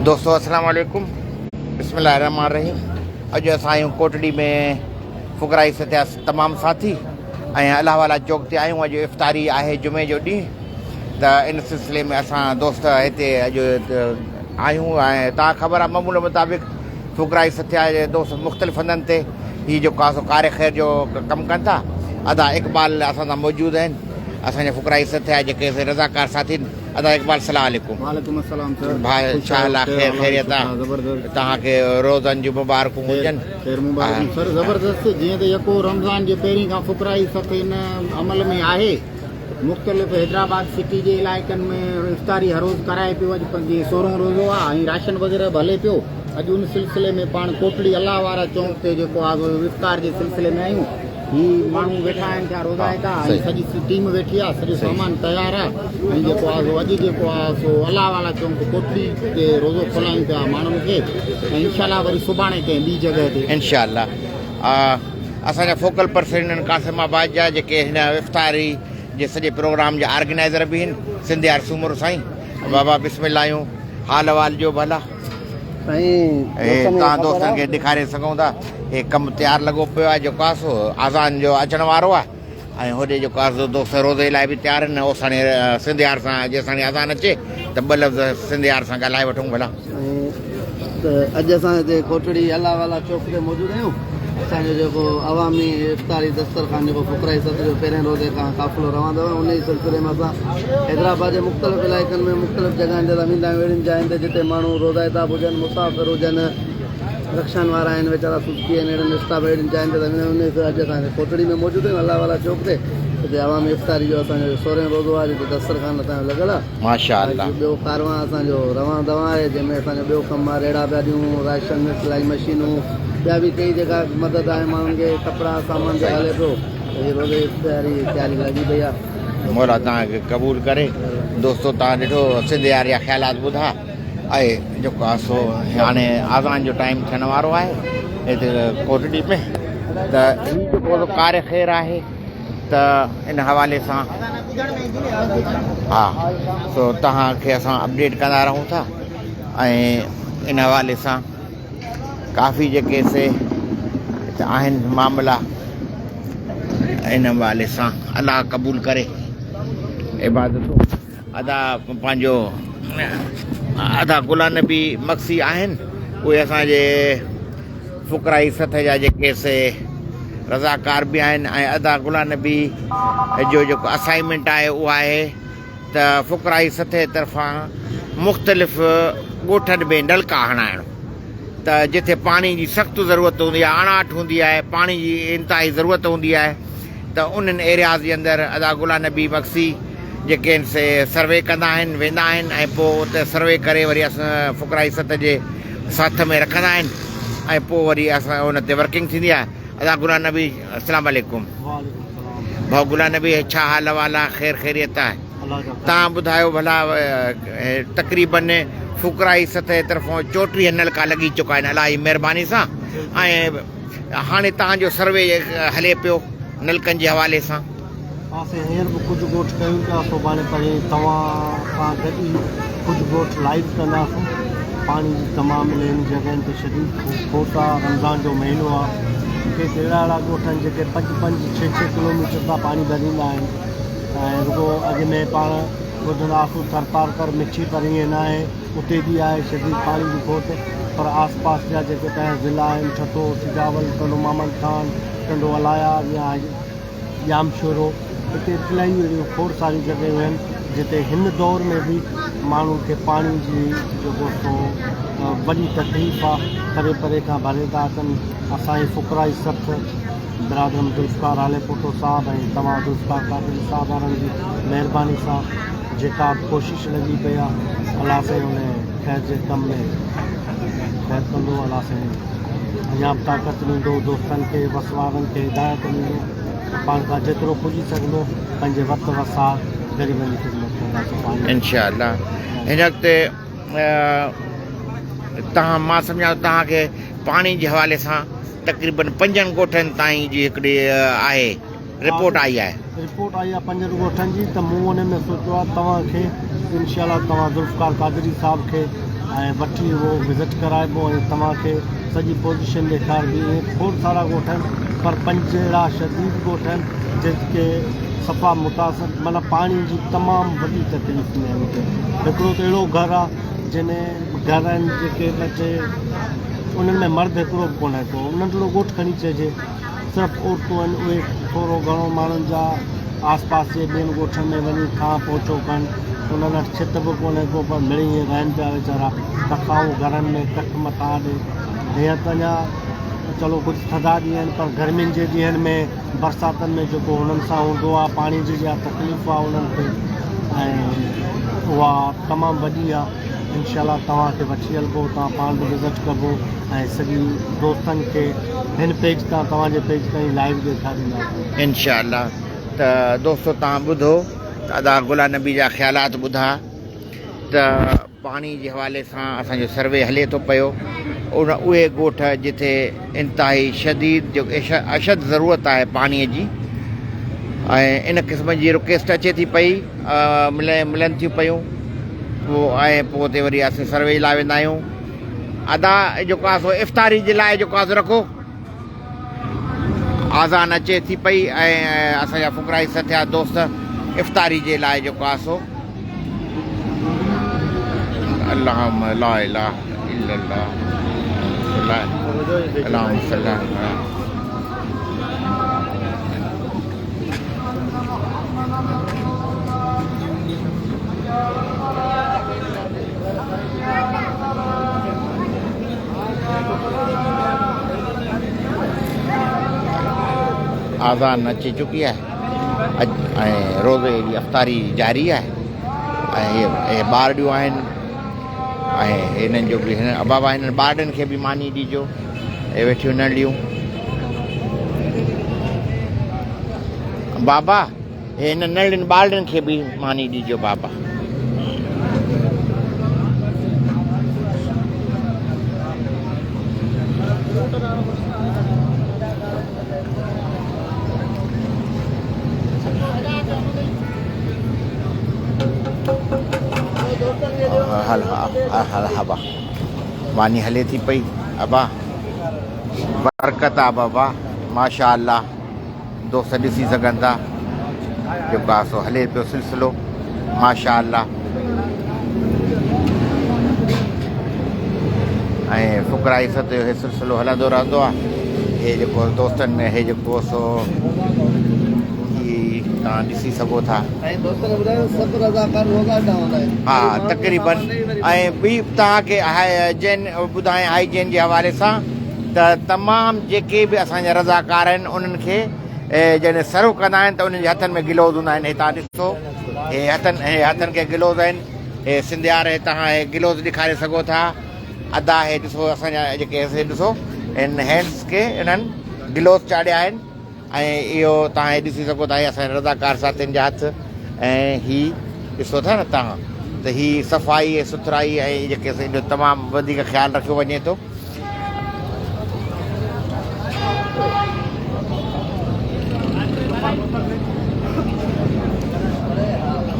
दोस्तों अस्सलाम वालेकुम, बिस्मिल्लाहिर्रहमानिर्रहीम। अॼु असां आहियूं कोटड़ी में फुकराई सत्या तमामु साथी ऐं अलाहवाला चौक ते आहियूं। अॼु इफ़्तारी आहे जुमे जो ॾींहुं, त इन सिलसिले में असां दोस्त हिते अॼु आहियूं। ऐं तव्हां ख़बर आहे मामूल मुताबिक़ फुकराई सत्या जे दोस्त मुख़्तलिफ़ हंधनि ते हीअ जेको आहे सो कार ख़ैर जो कमु कनि था। अदा इक़बाल असां सां मौजूदु आहिनि, असांजे फुकराई सत्या जेके रज़ाकार साथी। अदा इक़बाल सलाम वालेकुम। वालेकुम अस्सलाम सर। भाई छा हाल आहे? ख़ैर ख़ैरियत आहे? तव्हांखे रोज़नि जूं मुबारकूं हुजनि। ख़ैर मुबारक सर। ज़बरदस्त। जीअं त यको रमज़ान जे पहिरीं खां फुकराई सत हिन अमल में आहे। मुख़्तलिफ़ हैदराबाद सिटी जे इलाइक़नि में इफ़्तारी हर रोज़ु कराए पियो। अॼु जीअं 16 रोज़ो आहे ऐं राशन वग़ैरह बि हले पियो। अॼु उन सिलसिले में पाण कोटड़ी अलाह वारा चौक ते जेको आहे इफ़्तार जे सिलसिले में आहियूं। ही माण्हू वेठा आहिनि पिया रोज़ाइता, ऐं सॼी टीम वेठी आहे, सॼो सामान तयारु आहे। ऐं जेको आहे अॼु जेको आहे सो अलाह वाला चौक कोटड़ी ते रोज़ो खोलायूं पिया माण्हुनि खे, ऐं इनशाला वरी सुभाणे कंहिं ॿी जॻह ते इनशाला। असांजा फोकल पर्सन आहिनि कासिमाबाद जा, जेके हिन इफ़्तारी जे सॼे प्रोग्राम जा ऑर्गेनाइज़र बि आहिनि, सिंधियार सूमर साईं। बाबा बिस्मिल्लाह आहियूं, हाल वाल जो भला तव्हां दोस्तनि खे ॾेखारे सघूं था। हे कमु तयारु लॻो पियो आहे, जेको आहे सो आज़ान जो अचण वारो आहे। ऐं होॾे जेको आहे सो दोस्त रोज़े लाइ बि तयारु आहिनि। ओसाणे सिंधियार सां जेसिताणी आज़ान अचे त ॿ लफ़्ज़ सिंधियार सां ॻाल्हाए वठूं भला। त अॼु असां हिते कोटड़ी अलाह वाला चौक ते मौजूदु आहियूं। असांजो जेको अवामी इफ़्तारी दस्तरखान जेको फुकराई सत जो पहिरें रोज़े खां क़ाफ़िलो रवंदो आहे, उन ई सिलसिले में असां हैदराबाद जे मुख़्तलिफ़ इलाइक़नि में मुख़्तलिफ़ जॻहियुनि ते रमींदा आहियूं। अहिड़ियुनि जायुनि ते जिते माण्हू रोज़ाइता हुजनि, मुसाफ़िर हुजनि, रक्षानि वारा आहिनि, वीचारा सुस्ती आहिनि, अहिड़नि स्टाफ अहिड़ियुनि जायुनि ते रमींदा आहियूं। उन अॼु असां कोटड़ी में मौजूदु आहियूं अलाह वाला चौक ते। हिते अवामी इफ़्तारी जो असांजो 16 रोज़ो आहे, जिते दस्तरखान असांजो लॻल आहे। माशाअल्लाह। ॿियो कारवां असांजो रवां दवा आहे, जंहिंमें असांजो ॿियो कमु आहे, रेड़ा पिया ॾियूं, राशन सिलाई मशीनूं, ॿिया बि कई जेका मदद आहे माण्हुनि खे, कपिड़ा सामान जो हले पियो। हीअ रोज़े तयारी लॻी पई आहे। मौला तव्हांखे क़बूल करे। दोस्तो तव्हां ॾिठो सिंधियार जा ख़्यालात ॿुधा। ऐं जेको आहे सो हाणे आज़ान जो टाइम थियण वारो आहे हिते कोटड़ी में। त हीअ जेको कार ख़ैर आहे, त इन हवाले सां हा सो तव्हांखे असां अपडेट कंदा रहूं था। ऐं इन हवाले सां काफ़ी जेके से आहिनि मामला, इन हवाले सां अलाह क़बूल करे इबादतूं अदा। पंहिंजो अदा गुला नबी मक्सी आहिनि, उहे असांजे फुकराई सथ जा जेके से रज़ाकार बि आहिनि। ऐं अदा गुला नबी जो जेको असाइनमेंट आहे उहो आहे त फुकराई सथ जे तरफ़ां मुख़्तलिफ़ ॻोठनि में नलका हणाइणु। त जिथे पाणी जी सख़्तु ज़रूरत हूंदी आहे, अणाट हूंदी आहे, पाणी जी इंतिहाई ज़रूरत हूंदी आहे, त उन्हनि एरियाज़ जे अंदरि अदा गुला नबी मक्सी जेके आहिनि से सर्वे कंदा आहिनि, वेंदा आहिनि, ऐं पोइ उते सर्वे करे वरी असां फुकराई सत जे साथ में रखंदा आहिनि। ऐं पोइ वरी असां उन ते वर्किंग थींदी आहे। अदा गुला नबी अस्सलाम वालेकुम। भाउ गुला नबी छा हाल वाल आहे? ख़ैर ख़ैरियत आहे? तव्हां ॿुधायो भला, तक़रीबन फुकराई सत जे तरफ़ां 34 नलका लॻी चुका आहिनि अलाह जी महिरबानी सां। ऐं हाणे तव्हांजो सर्वे हले पियो नलकनि जे हवाले सां। असां हींअर बि कुझु ॻोठ कयूं था, सुभाणे परीं तव्हां सां गॾु कुझु ॻोठ लाइव कंदासीं। पाणी जी तमामु लेन जॻहियुनि ते शदीद खोट आहे। रमज़ान जो महीनो आहे, के अहिड़ा ॻोठ आहिनि जेके 5-6 किलोमीटर तां पाणी भरींदा आहिनि। ऐं रुगो अॻु में पाण ॿुधंदासीं थरपारकर मिठी परींहं न आहे, उते बि आहे शदीद पाणी जी खोट। पर आस पास जा जेके पंहिंजा ज़िला आहिनि, ठठो, सिजावल, टंडो मामन खान, टंडो अलाया या जामशोरो, हिते इलाही अहिड़ियूं खोड़ सारियूं जॻहियूं आहिनि जिते हिन दौर में बि माण्हुनि खे पाणी जी जेको सो वॾी तकलीफ़ आहे, परे परे खां भरे था अचनि। असांजी फुकराई सथ बिरादरम ज़ुल्फ़कार हाले पोटो साहिबु ऐं तव्हां ज़ुल्फ़कार कादरी साहिब वारनि जी महिरबानी सां जेका कोशिशि लॻी पई आहे, अलाह साईं उन ख़ैर जे कम में ख़ैर कंदो। अलाह साईं अञा बि ताक़त ॾींदो, दोस्तनि खे, वसवारनि खे हिदायत ॾींदो। पाण खां जेतिरो पुॼी सघंदो पंहिंजे वक़्तु वसार ग़रीबनि जी ख़िदमत कंदासीं इंशाअल्लाह। हिन वक़्तु तव्हां मां सम्झां तव्हांखे पाणी जे हवाले सां तक़रीबन 5 ॻोठनि ताईं जी हिकिड़ी आहे रिपोर्ट आई आहे। रिपोर्ट आई आहे 5 ॻोठनि जी। त मूं उन में सोचियो आहे तव्हांखे इनशाअल्लाह, तव्हां ज़ुल्फ़कार कादरी साहिब खे ऐं वठी उहो विज़िट कराइबो ऐं तव्हांखे सॼी पोजीशन ॾेखारबी। ऐं खोड़ सारा ॻोठ आहिनि पर 5 अहिड़ा शदीद ॻोठ आहिनि जेके सफ़ा मुतासिर माना पाणी जी तमामु वॾी तकलीफ़ में आहिनि। हिकिड़ो त अहिड़ो घरु आहे जंहिं घर आहिनि जेके ॿ उन्हनि में मर्द हिकिड़ो बि कोन्हे को, नंढिड़ो ॻोठु खणी चइजे, सिर्फ़ु औरतूं आहिनि। उहे थोरो घणो माण्हुनि जा आस पास जे ॿियनि ॻोठनि में वञी खां पोचो कनि, उन्हनि वटि छित बि कोन्हे को पर मिड़ी ईअं रहनि पिया वीचारा तखाऊं घरनि में कठ मथां ॾे। हीअं त अञा चलो कुझु थधा ॾींहं आहिनि पर गर्मियुनि जे ॾींहंनि में बरसातनि में जेको हुननि सां हूंदो आहे पाणी जी जेका तकलीफ़ आहे उन्हनि खे ऐं उहा तमामु वॾी आहे। इंशाल्लाह तव्हांखे वठी हलिबो, तव्हां पाण बि विज़िट कबो ऐं सॼी दोस्तनि खे हिन पेज तां तव्हांजे पेज ताईं लाइव ॾेखारींदासीं इंशाअल्लाह। त दोस्तो तव्हां ॿुधो त अदा गुला नबी जा ख़्यालात ॿुधा त पाणी जे हवाले सां असांजो सर्वे हले थो पियो। उहे ॻोठ जिथे इंतिहाई शदीद जो अशद ज़रूरत आहे पाणीअ जी ऐं इन क़िस्म जी रिक्वेस्ट अचे थी पई मिलनि थियूं पियूं पोइ पोइ हुते वरी असां सर्वे लाइ वेंदा आहियूं। अदा जेको आहे सो इफ़्तारी जे लाइ जेको आहे रखो आज़ान अचे थी पई ऐं असांजा फुकराई सथिया दोस्त इफ़्तारी जे लाइ जेको आहे सो अल्लाह ला इलाहा इल्लल्लाह अल्लाहुम्मा सल्ली अला आज़ान अची चुकी आहे ऐं रोज़े जी अफ़्तारी जारी आहे ऐं ॿारड़ियूं आहिनि ऐं हिननि जो बि हिन बाबा हिननि ॿारनि खे बि मानी ॾिजो ऐं वेठियूं नंढियूं बाबा हिन नंढनि ॿारनि खे बि मानी ॾिजो बाबा। हल हबा मानी हले थी पई अबा बरकत आहे बाबा माशा अल्लाह। दोस्त ॾिसी सघनि था जेको आहे सो हले पियो सिलसिलो माशा अल्लाह। ऐं फुकराई सत जो सिलसिलो हलंदो रहंदो आहे। हे जेको दोस्तनि में हे जेको सो तव्हां ॾिसी सघो था हा तक़रीबन। ऐं ॿी तव्हांखे हाइजीन ॿुधायां हाइजीन जे हवाले सां त तमामु जेके बि असांजा रज़ाकार आहिनि उन्हनि खे जॾहिं सर्व कंदा आहिनि त उन्हनि जे हथनि में गिलोज़ हूंदा आहिनि। तव्हां ॾिसो हे हथनि खे गिलोज़ आहिनि। हे सिंधियार तव्हां हे गिलोज़ ॾेखारे सघो था। अदा हे ॾिसो असांजा जेके ॾिसो इन हैंड्स खे इन्हनि गिलोज़ चाढ़िया आहिनि ऐं इहो तव्हां हे ॾिसी सघो था असांजे रज़ाकार साथियुनि जा हथ। ऐं हीअ ॾिसो था न तव्हां त हीअ सफ़ाई ऐं सुथराई ऐं जेके जो तमामु वधीक ख़्यालु रखियो वञे थो।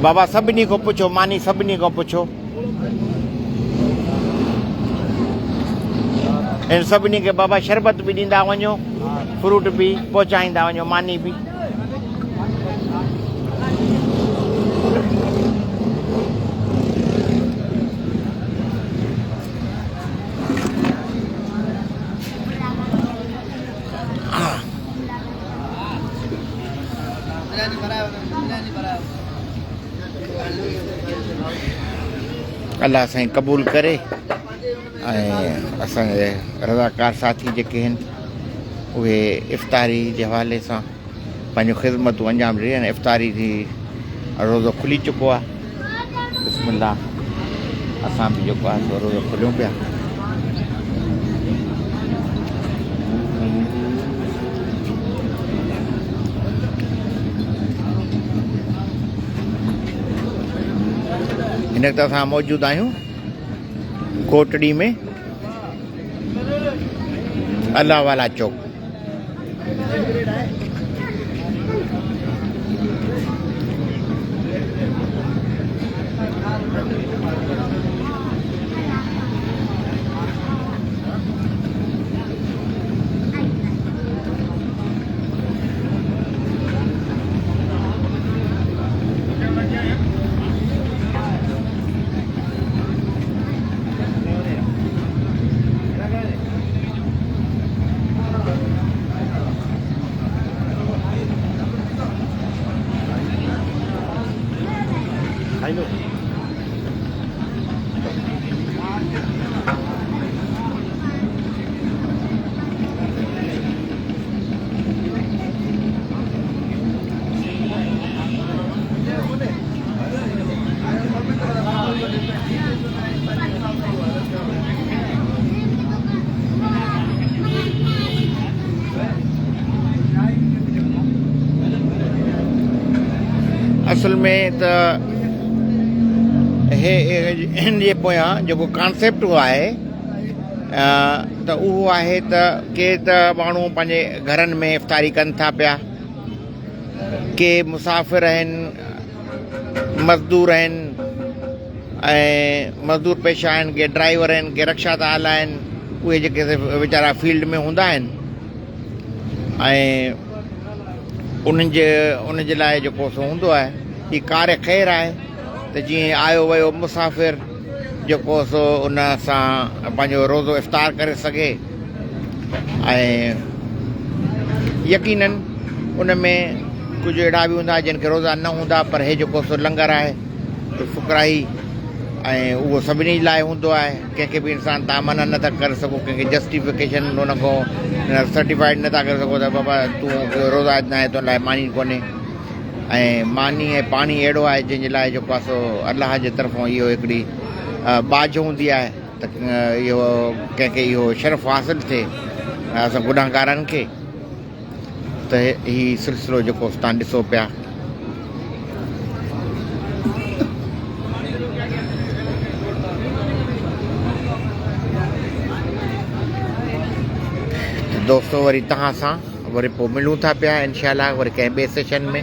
बाबा सभिनी खां पुछो मानी सभिनी खां पुछो इन सभिनी खे बाबा शरबत बि ॾींदा वञो फ्रूट बि पहुचाईंदा वञो मानी बि। अल्लाह साईं क़बूल करे ऐं असांजे रज़ाकार साथी जेके आहिनि उहे इफ़्तारी जे हवाले सां पंहिंजूं ख़िदमतूं अंजाम ॾियनि आहिनि। इफ़्तारी जी रोज़ो खुली चुको आहे बिस्मिल्लाह। असां बि जेको आहे सो रोज़ो खुलियूं पिया। हिन वक़्तु असां मौजूदु आहियूं कोटड़ी में अल्लाह वाला चौक। असुल में त हिन जे पोयां जेको कॉन्सेप्ट आहे त उहो आहे त के त माण्हू पंहिंजे घरनि में इफ़्तारी कनि था पिया, के मुसाफ़िर आहिनि, मज़दूर आहिनि ऐं मज़दूर पेशा आहिनि, के ड्राइवर आहिनि, के रिक्शा था हलाइनि, उहे जेके वीचारा फील्ड में हूंदा आहिनि ऐं उन जे लाइ जेको सो हूंदो आहे ही कार ख़ैर आहे त जीअं आयो वियो मुसाफ़िर जेको सो उन सां पंहिंजो रोज़ो इफ़्तार करे सघे। ऐं यकीनन उन में कुझु अहिड़ा बि हूंदा जिन खे रोज़ा न हूंदा, पर हे जेको सो लंगर आहे त फुकराई ऐं उहो सभिनी लाइ हूंदो आहे। कंहिंखे बि इंसान तव्हां मना नथा करे सघो, कंहिंखे जस्टिफिकेशन उन खां सर्टिफाइड नथा करे सघो त बाबा तूं रोज़ा न आहे तुंहिंजे लाइ मानी कोन्हे। ऐं मानी ऐं पाणी अहिड़ो आहे जंहिंजे लाइ जेको आहे सो अलाह जे तरफ़ां इहो हिकिड़ी बाज हूंदी आहे त इहो कंहिंखे इहो शर्फ़ हासिलु थिए असां गुनाहगारनि खे। त हीउ सिलसिलो जेको तव्हां ॾिसो पिया। दोस्तो वरी तव्हां सां वरी पोइ मिलूं था पिया इंशाअल्लाह वरी कंहिं ॿिए सेशन में।